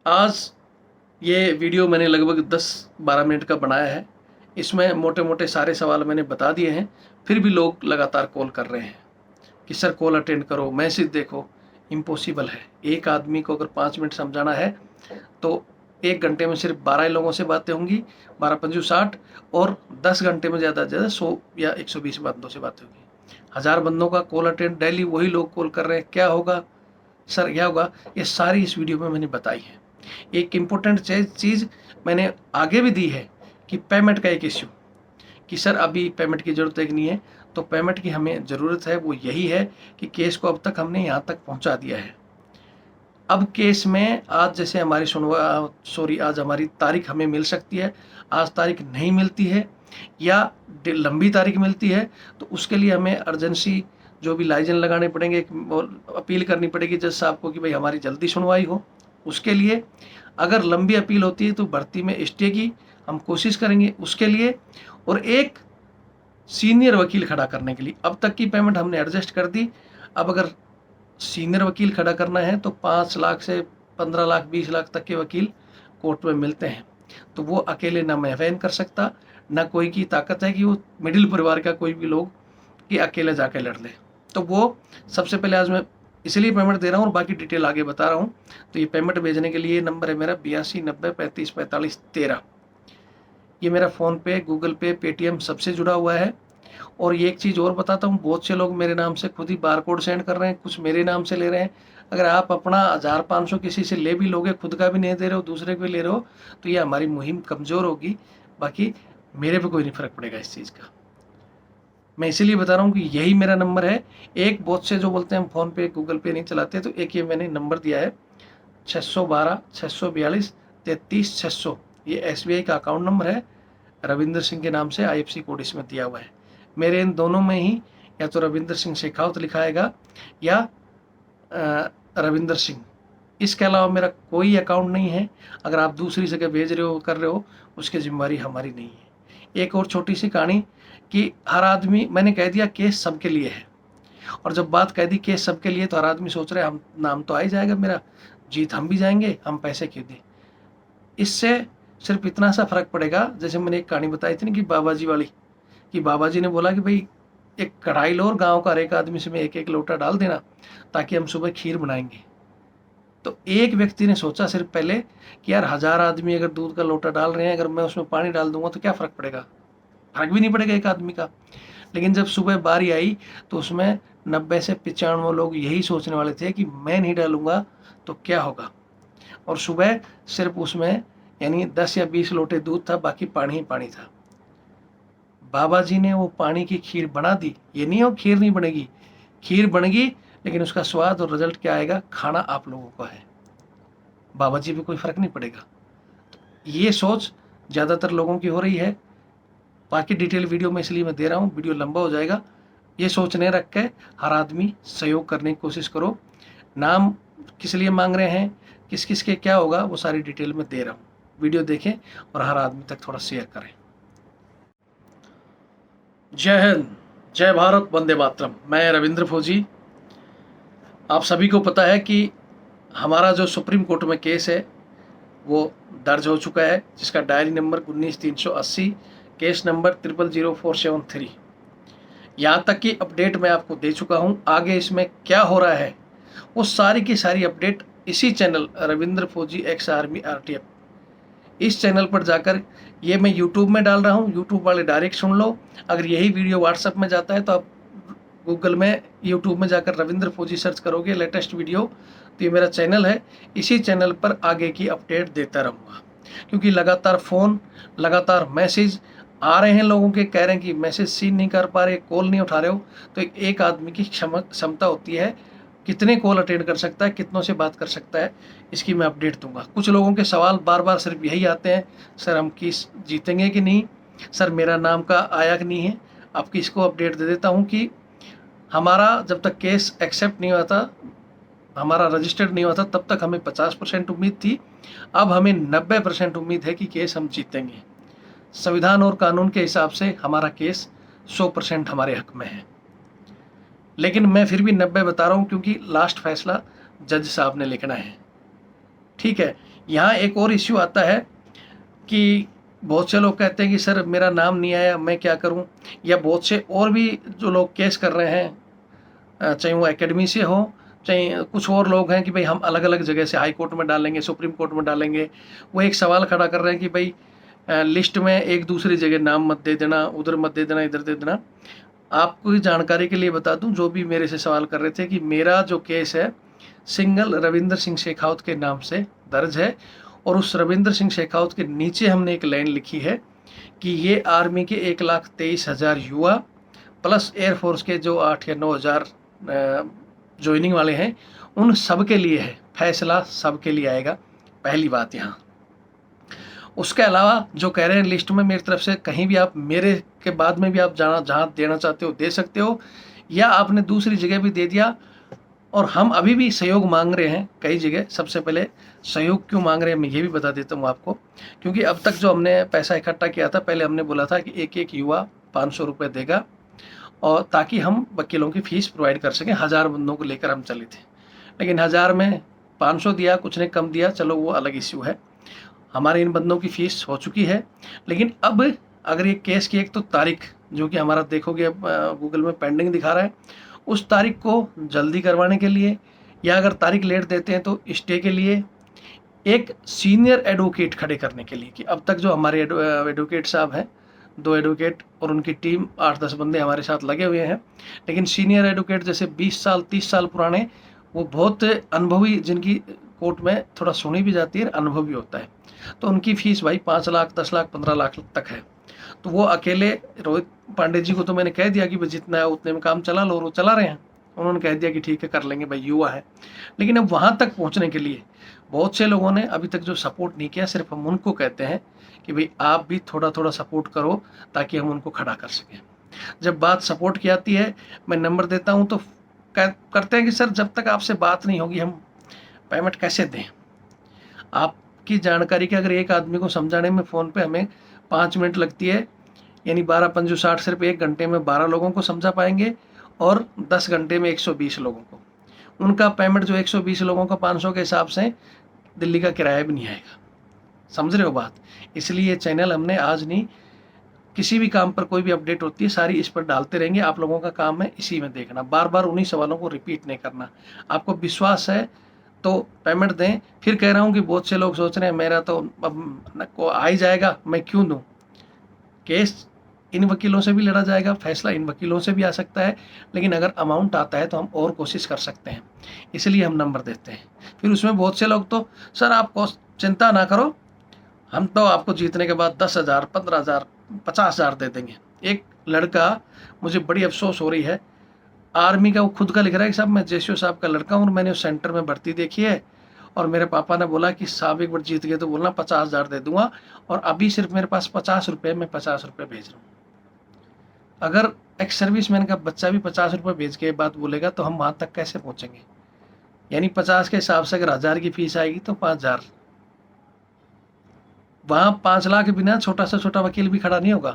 आज ये वीडियो मैंने लगभग 10-12 मिनट का बनाया है। इसमें मोटे मोटे सारे सवाल मैंने बता दिए हैं, फिर भी लोग लगातार कॉल कर रहे हैं कि सर कॉल अटेंड करो, मैसेज देखो। इम्पॉसिबल है। एक आदमी को अगर 5 मिनट समझाना है तो 1 घंटे में सिर्फ 12 लोगों से बातें होंगी, 12 पंजू 60, और 10 घंटे में ज़्यादा से ज़्यादा 100 या 120 बंदों से बातें होगी। 1000 बंदों का कॉल अटेंड, डेली वही लोग कॉल कर रहे हैं। क्या होगा सर, क्या होगा? ये सारी इस वीडियो में मैंने बताई है। एक इम्पोर्टेंट चीज़ मैंने आगे भी दी है कि पेमेंट का एक इश्यू, कि सर अभी पेमेंट की ज़रूरत है कि नहीं है। तो पेमेंट की हमें ज़रूरत है, वो यही है कि केस को अब तक हमने यहाँ तक पहुँचा दिया है। अब केस में आज जैसे हमारी आज हमारी तारीख हमें मिल सकती है, आज तारीख नहीं मिलती है या लंबी तारीख मिलती है, तो उसके लिए हमें अर्जेंसी जो भी लाइजन लगाने पड़ेंगे और अपील करनी पड़ेगी जज साहब को कि भाई हमारी जल्दी सुनवाई हो। उसके लिए अगर लंबी अपील होती है तो भर्ती में स्टे की हम कोशिश करेंगे उसके लिए, और एक सीनियर वकील खड़ा करने के लिए। अब तक की पेमेंट हमने एडजस्ट कर दी। अब अगर सीनियर वकील खड़ा करना है तो 5 लाख से 15 लाख 20 लाख तक के वकील कोर्ट में मिलते हैं। तो वो अकेले ना महफैन कर सकता, ना कोई की ताकत है कि वो मिडिल परिवार का कोई भी लोग कि अकेले जाके लड़ ले। तो वो सबसे पहले आज मैं इसलिए पेमेंट दे रहा हूँ और बाकी डिटेल आगे बता रहा हूँ। तो ये पेमेंट भेजने के लिए नंबर है मेरा 8290354513। ये मेरा फ़ोनपे, गूगल पे, पेटीएम सबसे जुड़ा हुआ है। और ये एक चीज़ और बताता हूँ, बहुत से लोग मेरे नाम से खुद ही बारकोड सेंड कर रहे हैं, कुछ मेरे नाम से ले रहे हैं। अगर आप अपना 1500 किसी से ले भी लोगे, खुद का भी नहीं दे रहे हो, दूसरे को भी ले रहे हो, तो ये हमारी मुहिम कमज़ोर होगी। बाकी मेरे पे कोई नहीं फ़र्क पड़ेगा इस चीज़ का। मैं इसीलिए बता रहा हूँ कि यही मेरा नंबर है। एक बहुत से जो बोलते हैं हम फ़ोन पे गूगल पे नहीं चलाते, तो एक ये मैंने नंबर दिया है 612-642-33-600। ये SBI का अकाउंट नंबर है, रविंद्र सिंह के नाम से IFSC कोड इसमें दिया हुआ है। मेरे इन दोनों में ही या तो रविंद्र सिंह शेखावत लिखा आएगा या रविंद्र सिंह। इसके अलावा मेरा कोई अकाउंट नहीं है। अगर आप दूसरी जगह भेज रहे हो, कर रहे हो, उसकी जिम्मेवारी हमारी नहीं है। एक और छोटी सी कहानी कि हर आदमी, मैंने कह दिया केस सबके लिए है, और जब बात कह दी केस सबके लिए तो हर आदमी सोच रहे हम नाम तो आ ही जाएगा मेरा, जीत हम भी जाएंगे, हम पैसे क्यों दें। इससे सिर्फ इतना सा फर्क पड़ेगा, जैसे मैंने एक कहानी बताई थी ना कि बाबा जी वाली, कि बाबा जी ने बोला कि भाई एक कढ़ाई लो और गांव का हर एक आदमी से में एक एक लोटा डाल देना ताकि हम सुबह खीर बनाएंगे। तो एक व्यक्ति ने सोचा सिर्फ पहले कि यार 1000 आदमी अगर दूध का लोटा डाल रहे हैं, अगर मैं उसमें पानी डाल दूंगा तो क्या फ़र्क पड़ेगा, फर्क भी नहीं पड़ेगा एक आदमी का। लेकिन जब सुबह बारी आई तो उसमें 90 से 95 लोग यही सोचने वाले थे कि मैं नहीं डालूंगा तो क्या होगा। और सुबह सिर्फ उसमें यानी 10 या 20 लोटे दूध था, बाकी पानी ही पानी था। बाबा जी ने वो पानी की खीर बना दी। ये नहीं हो खीर नहीं बनेगी, खीर बनेगी, लेकिन उसका स्वाद और रिजल्ट क्या आएगा, खाना आप लोगों का है, बाबा जी पे कोई फर्क नहीं पड़ेगा। ये सोच ज़्यादातर लोगों की हो रही है। बाकी डिटेल वीडियो में इसलिए मैं दे रहा हूँ, वीडियो लंबा हो जाएगा। ये सोचने रख के हर आदमी सहयोग करने की कोशिश करो। नाम किस लिए मांग रहे हैं, किस किस के क्या होगा, वो सारी डिटेल में दे रहा हूँ। वीडियो देखें और हर आदमी तक थोड़ा शेयर करें। जय हिंद, जय भारत, वंदे मातरम। मैं रविंद्र फौजी। आप सभी को पता है कि हमारा जो सुप्रीम कोर्ट में केस है वो दर्ज हो चुका है, जिसका डायरी नंबर 19380, केस नंबर 000473। यहाँ तक की अपडेट मैं आपको दे चुका हूँ। आगे इसमें क्या हो रहा है वो सारी की सारी अपडेट इसी चैनल रविंद्र फौजी एक्स आर्मी RTF, इस चैनल पर जाकर, ये मैं यूट्यूब में डाल रहा हूँ, यूट्यूब वाले डायरेक्ट सुन लो। अगर यही वीडियो व्हाट्सएप में जाता है तो आप गूगल में, यूट्यूब में जाकर रविंद्र फौजी सर्च करोगे लेटेस्ट वीडियो, तो ये मेरा चैनल है। इसी चैनल पर आगे की अपडेट देता रहूँगा, क्योंकि लगातार फ़ोन, लगातार मैसेज आ रहे हैं लोगों के, कह रहे हैं कि मैसेज सीन नहीं कर पा रहे, कॉल नहीं उठा रहे हो। तो एक आदमी की क्षमता होती है, कितने कॉल अटेंड कर सकता है, कितनों से बात कर सकता है, इसकी मैं अपडेट दूंगा। कुछ लोगों के सवाल बार बार सिर्फ यही आते हैं, सर हम किस जीतेंगे कि नहीं, सर मेरा नाम का आया कि नहीं है। आपकी इसको अपडेट दे देता हूँ कि हमारा जब तक केस एक्सेप्ट नहीं हुआ था, हमारा रजिस्टर्ड नहीं हुआ था, तब तक हमें 50% उम्मीद थी। अब हमें 90% उम्मीद है कि केस हम जीतेंगे। संविधान और कानून के हिसाब से हमारा केस 100% हमारे हक में है। लेकिन मैं फिर भी 90 बता रहा हूँ, क्योंकि लास्ट फैसला जज साहब ने लिखना है। ठीक है। यहाँ एक और इश्यू आता है कि बहुत से लोग कहते हैं कि सर मेरा नाम नहीं आया, मैं क्या करूं, या बहुत से और भी जो लोग केस कर रहे हैं, चाहे वो एकेडमी से हो, चाहे कुछ और लोग हैं कि भाई हम अलग अलग जगह से हाई कोर्ट में डालेंगे, सुप्रीम कोर्ट में डालेंगे। वो एक सवाल खड़ा कर रहे हैं कि भाई लिस्ट में एक दूसरी जगह नाम मत दे देना, उधर मत दे देना, इधर दे देना। आपको जानकारी के लिए बता दूं, जो भी मेरे से सवाल कर रहे थे, कि मेरा जो केस है सिंगल रविंदर सिंह शेखावत के नाम से दर्ज है, और उस रविंदर सिंह शेखावत के नीचे हमने एक लाइन लिखी है कि ये आर्मी के 1,23,000 युवा प्लस एयरफोर्स के जो 8 या 9,000 ज्वाइनिंग वाले हैं, उन सब के लिए है, फैसला सब के लिए आएगा। पहली बात यहाँ। उसके अलावा जो कह रहे हैं लिस्ट में, मेरी तरफ से कहीं भी आप मेरे के बाद में भी आप जाना जहाँ देना चाहते हो दे सकते हो, या आपने दूसरी जगह भी दे दिया। और हम अभी भी सहयोग मांग रहे हैं कई जगह। सबसे पहले सहयोग क्यों मांग रहे हैं मैं ये भी बता देता हूँ आपको, क्योंकि अब तक जो हमने पैसा इकट्ठा किया था, पहले हमने बोला था कि एक एक युवा 500 रुपये देगा, और ताकि हम वकीलों की फ़ीस प्रोवाइड कर सकें। 1000 बंदों को लेकर हम चले थे, लेकिन 1000 में 500 दिया, कुछ ने कम दिया, चलो वो अलग इश्यू है। हमारे इन बंदों की फ़ीस हो चुकी है। लेकिन अब अगर ये केस की एक तो तारीख, जो कि हमारा देखोगे अब गूगल में पेंडिंग दिखा रहा है, उस तारीख को जल्दी करवाने के लिए, या अगर तारीख लेट देते हैं तो स्टे के लिए, एक सीनियर एडवोकेट खड़े करने के लिए, कि अब तक जो हमारे एडवोकेट साहब हैं, 2 एडवोकेट और उनकी टीम 8-10 बंदे हमारे साथ लगे हुए हैं, लेकिन सीनियर एडवोकेट जैसे 20 साल 30 साल पुराने, वो बहुत अनुभवी, जिनकी कोर्ट में थोड़ा सुनी भी जाती है, अनुभव भी होता है, तो उनकी फ़ीस भाई 5 लाख 10 लाख 15 लाख तक है। तो वो अकेले रोहित पांडे जी को तो मैंने कह दिया कि भाई जितना है उतने में काम चला लो, और वो चला रहे हैं। उन्होंने कह दिया कि ठीक है कर लेंगे भाई, युवा है। लेकिन अब वहाँ तक पहुँचने के लिए बहुत से लोगों ने अभी तक जो सपोर्ट नहीं किया, सिर्फ हम उनको कहते हैं कि भाई आप भी थोड़ा थोड़ा सपोर्ट करो, ताकि हम उनको खड़ा कर सकें। जब बात सपोर्ट की आती है, मैं नंबर देता हूँ तो करते हैं कि सर जब तक आपसे बात नहीं होगी हम पेमेंट कैसे दें। आपकी जानकारी के अगर एक आदमी को समझाने में फ़ोन पे हमें 5 मिनट लगती है, यानी 12 पंजू 60, सिर्फ 1 घंटे में 12 लोगों को समझा पाएंगे, और 10 घंटे में 120 लोगों को। उनका पेमेंट जो 120 लोगों का 500 के हिसाब से दिल्ली का किराया भी नहीं आएगा। समझ रहे हो बात? इसलिए ये चैनल हमने आज नहीं, किसी भी काम पर कोई भी अपडेट होती है सारी इस पर डालते रहेंगे। आप लोगों का काम है इसी में देखना, बार बार उन्हीं सवालों को रिपीट नहीं करना। आपको विश्वास है तो पेमेंट दें। फिर कह रहा हूँ कि बहुत से लोग सोच रहे हैं मेरा तो अब को आ ही जाएगा, मैं क्यों दूँ। केस इन वकीलों से भी लड़ा जाएगा, फैसला इन वकीलों से भी आ सकता है, लेकिन अगर अमाउंट आता है तो हम और कोशिश कर सकते हैं, इसलिए हम नंबर देते हैं। फिर उसमें बहुत से लोग तो सर आप चिंता ना करो, हम तो आपको जीतने के बाद 10,000 15,000 50,000 दे देंगे। एक लड़का, मुझे बड़ी अफसोस हो रही है, आर्मी का वो खुद का लिख रहा है कि साहब मैं जेसीओ साहब का लड़का हूँ, मैंने उस सेंटर में भर्ती देखी है, और मेरे पापा ने बोला कि साहब एक बार जीत गए तो बोलना 50,000 दे दूंगा, और अभी सिर्फ मेरे पास 50 रुपये, मैं 50 रुपये भेज रहा हूँ। अगर एक सर्विसमैन का बच्चा भी 50 रुपये भेज के बात बोलेगा तो हम वहाँ तक कैसे पहुँचेंगे। यानी 50 के हिसाब से अगर 1000 की फीस आएगी तो 5000, वहाँ 5 लाख के बिना छोटा से छोटा वकील भी खड़ा नहीं होगा।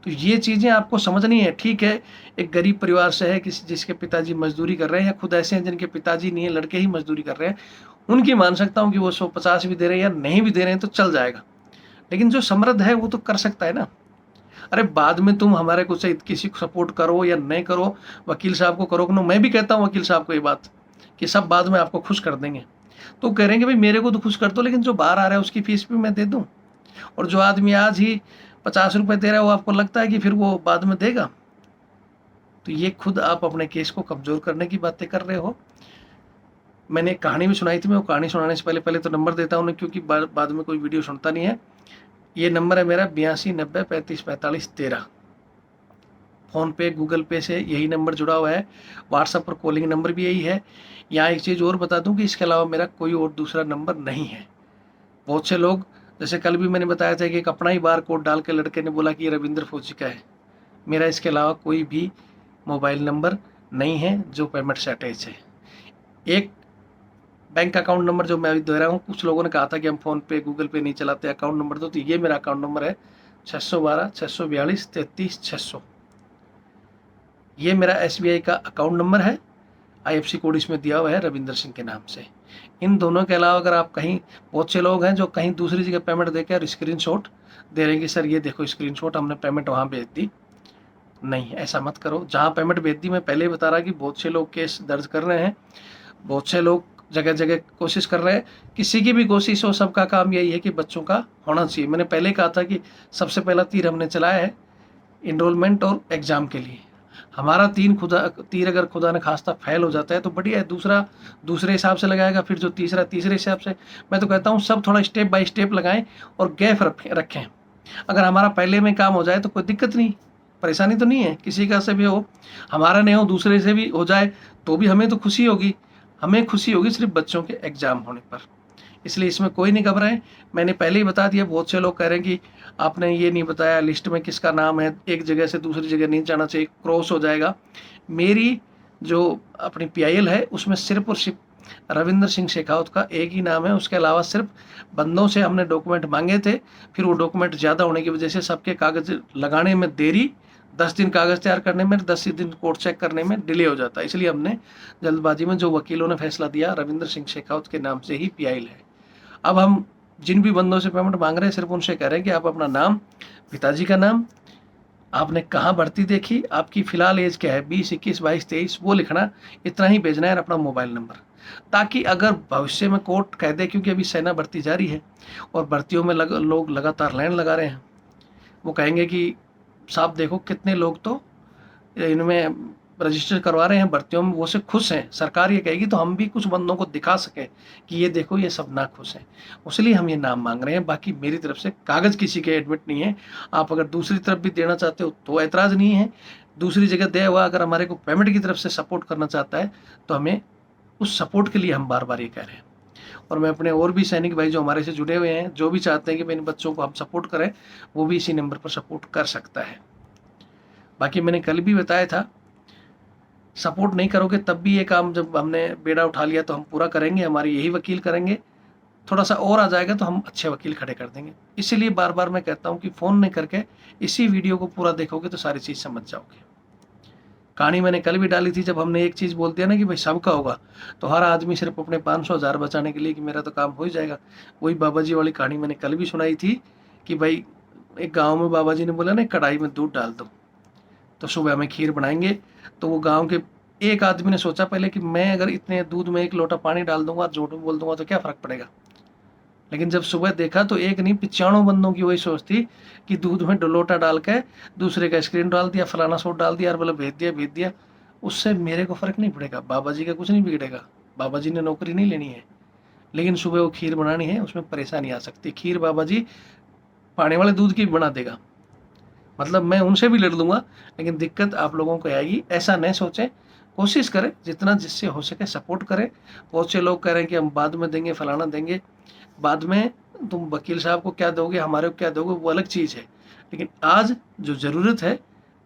तो ये चीज़ें आपको समझनी है। ठीक है, एक गरीब परिवार से है, किसी जिसके पिताजी मजदूरी कर रहे हैं, या खुद ऐसे हैं जिनके पिताजी नहीं है, लड़के ही मजदूरी कर रहे हैं, उनकी मान सकता हूँ कि वो 150 भी दे रहे हैं या नहीं भी दे रहे हैं तो चल जाएगा। लेकिन जो समृद्ध है वो तो कर सकता है ना। अरे बाद में तुम हमारे कुछ किसी को सपोर्ट करो या नहीं करो, वकील साहब को करो कि मैं भी कहता हूँ वकील साहब को ये बात कि सब बाद में आपको खुश कर देंगे, तो कह रहे हैं कि भाई मेरे को तो खुश कर दो, लेकिन जो बाहर आ रहा है उसकी फीस भी मैं दे दूँ। और जो आदमी आज ही 50 रुपये दे रहा है, वो आपको लगता है कि फिर वो बाद में देगा? तो ये खुद आप अपने केस को कमज़ोर करने की बातें कर रहे हो। मैंने एक कहानी भी सुनाई थी, मैं वो कहानी सुनाने से पहले तो नंबर देता हूँ, क्योंकि बाद में कोई वीडियो सुनता नहीं है। ये नंबर है मेरा 82 90 35 45 13। फ़ोन पे गूगल पे से यही नंबर जुड़ा हुआ है, व्हाट्सएप पर कॉलिंग नंबर भी यही है। यहाँ एक चीज़ और बता दूँ कि इसके अलावा मेरा कोई और दूसरा नंबर नहीं है। बहुत से लोग, जैसे कल भी मैंने बताया था कि एक अपना ही बार कोड डाल के लड़के ने बोला कि ये रविंद्र फौजी का है। मेरा इसके अलावा कोई भी मोबाइल नंबर नहीं है जो पेमेंट से अटैच है। एक बैंक अकाउंट नंबर जो मैं अभी दे रहा हूँ, कुछ लोगों ने कहा था कि हम फ़ोन पे गूगल पे नहीं चलाते, अकाउंट नंबर दो, तो ये मेरा अकाउंट नंबर है 612 642 33 600। ये मेरा SBI का अकाउंट नंबर है। IFSC कोड इसमें दिया हुआ है रविंदर सिंह के नाम से। इन दोनों के अलावा अगर आप कहीं, बहुत से लोग हैं जो कहीं दूसरी जगह पेमेंट देके और स्क्रीनशॉट दे रहे हैं कि सर ये देखो स्क्रीनशॉट, हमने पेमेंट वहाँ भेज दी। नहीं, ऐसा मत करो। जहाँ पेमेंट भेज दी, मैं पहले ही बता रहा कि बहुत से लोग केस दर्ज कर रहे हैं, बहुत से लोग जगह जगह कोशिश कर रहे हैं। किसी की भी कोशिश हो, सबका काम यही है कि बच्चों का होना चाहिए। मैंने पहले कहा था कि सबसे पहला तीर हमने चलाया है इनरोलमेंट और एग्ज़ाम के लिए। हमारा तीर अगर खुदा न खास्ता फेल हो जाता है तो बढ़िया है, दूसरा दूसरे हिसाब से लगाएगा, फिर जो तीसरा तीसरे हिसाब से। मैं तो कहता हूँ सब थोड़ा स्टेप बाय स्टेप लगाएं और गैप रखें। अगर हमारा पहले में काम हो जाए तो कोई दिक्कत नहीं, परेशानी तो नहीं है। किसी का से भी हो, हमारा नहीं हो, दूसरे से भी हो जाए तो भी हमें तो खुशी होगी। हमें खुशी होगी सिर्फ बच्चों के एग्ज़ाम होने पर। इसलिए इसमें कोई नहीं घबराएं। मैंने पहले ही बता दिया। बहुत से लोग कह रहे हैं कि आपने ये नहीं बताया लिस्ट में किसका नाम है, एक जगह से दूसरी जगह नहीं जाना चाहिए, क्रॉस हो जाएगा। मेरी जो अपनी PIL है उसमें सिर्फ और सिर्फ रविंदर सिंह शेखावत का एक ही नाम है। उसके अलावा सिर्फ बंदों से हमने डॉक्यूमेंट मांगे थे, फिर वो डॉक्यूमेंट ज़्यादा होने की वजह से सबके कागज़ लगाने में देरी, 10 दिन कागज़ तैयार करने में, 10 दिन कोर्ट चेक करने में डिले हो जाता है। इसलिए हमने जल्दबाजी में जो वकीलों ने फैसला दिया, रविंदर सिंह शेखावत के नाम से ही PIL है। अब हम जिन भी बंदों से पेमेंट मांग रहे हैं सिर्फ उनसे कह रहे हैं कि आप अपना नाम, पिताजी का नाम, आपने कहाँ भर्ती देखी, आपकी फ़िलहाल एज क्या है, 20, 21, 22, 23, वो लिखना। इतना ही भेजना है, और अपना मोबाइल नंबर, ताकि अगर भविष्य में कोर्ट कह दे, क्योंकि अभी सेना भर्ती जारी है और भर्तियों में लोग लगातार लाइन लगा रहे हैं, वो कहेंगे कि साहब देखो कितने लोग तो इनमें रजिस्टर करवा रहे हैं भर्तियों में, वो से खुश हैं। सरकार ये कहेगी तो हम भी कुछ बंदों को दिखा सकें कि ये देखो ये सब ना खुश हैं, इसलिए हम ये नाम मांग रहे हैं। बाकी मेरी तरफ से कागज़ किसी के एडमिट नहीं है। आप अगर दूसरी तरफ भी देना चाहते हो तो ऐतराज़ नहीं है, दूसरी जगह दिया हुआ अगर हमारे को पेमेंट की तरफ से सपोर्ट करना चाहता है तो हमें उस सपोर्ट के लिए हम बार बार ये कह रहे हैं। और मैं अपने और भी सैनिक भाई जो हमारे से जुड़े हुए हैं, जो भी चाहते हैं कि इन बच्चों को हम सपोर्ट करें, वो भी इसी नंबर पर सपोर्ट कर सकता है। बाकी मैंने कल भी बताया था, सपोर्ट नहीं करोगे तब भी ये काम, जब हमने बेड़ा उठा लिया तो हम पूरा करेंगे, हमारे यही वकील करेंगे। थोड़ा सा और आ जाएगा तो हम अच्छे वकील खड़े कर देंगे। इसीलिए बार बार मैं कहता हूँ कि फ़ोन नहीं करके इसी वीडियो को पूरा देखोगे तो सारी चीज़ समझ जाओगे। कहानी मैंने कल भी डाली थी, जब हमने एक चीज़ बोल दिया ना कि भाई सबका होगा, तो हर आदमी सिर्फ अपने 500-1000 बचाने के लिए कि मेरा तो काम हो ही जाएगा। वही बाबा जी वाली कहानी मैंने कल भी सुनाई थी कि भाई एक गाँव में बाबा जी ने बोला ना कढ़ाई में दूध डाल दो, तो सुबह में खीर बनाएंगे। तो वो गांव के एक आदमी ने सोचा पहले कि मैं अगर इतने दूध में 1 लोटा पानी डाल दूंगा, झूठ में बोल दूंगा तो क्या फ़र्क पड़ेगा। लेकिन जब सुबह देखा तो एक नहीं 95 बंदों की वही सोच थी कि दूध में 2 लोटा डाल के दूसरे का स्क्रीन डाल दिया, फलाना सूट डाल दिया और बोला भेज दिया। उससे मेरे को फ़र्क नहीं पड़ेगा, बाबा जी का कुछ नहीं बिगड़ेगा। बाबा जी ने नौकरी नहीं लेनी है, लेकिन सुबह वो खीर बनानी है, उसमें परेशानी आ सकती है। खीर बाबा जी पानी वाले दूध की भी बना देगा, मतलब मैं उनसे भी लड़ लूँगा, लेकिन दिक्कत आप लोगों को आएगी। ऐसा नहीं सोचें, कोशिश करें जितना जिससे हो सके सपोर्ट करें। बहुत से लोग कह रहे हैं कि हम बाद में देंगे, फलाना देंगे। बाद में तुम वकील साहब को क्या दोगे, हमारे को क्या दोगे, वो अलग चीज़ है, लेकिन आज जो ज़रूरत है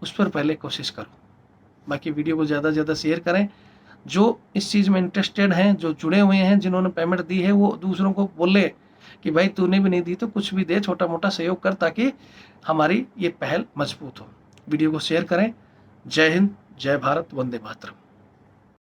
उस पर पहले कोशिश करो। बाकी वीडियो को ज़्यादा से ज़्यादा शेयर करें। जो इस चीज़ में इंटरेस्टेड हैं, जो जुड़े हुए हैं, जिन्होंने पेमेंट दी है, वो दूसरों को बोले कि भाई तूने भी नहीं दी तो कुछ भी दे, छोटा मोटा सहयोग कर, ताकि हमारी ये पहल मजबूत हो। वीडियो को शेयर करें। जय हिंद, जय भारत, वंदे मातरम।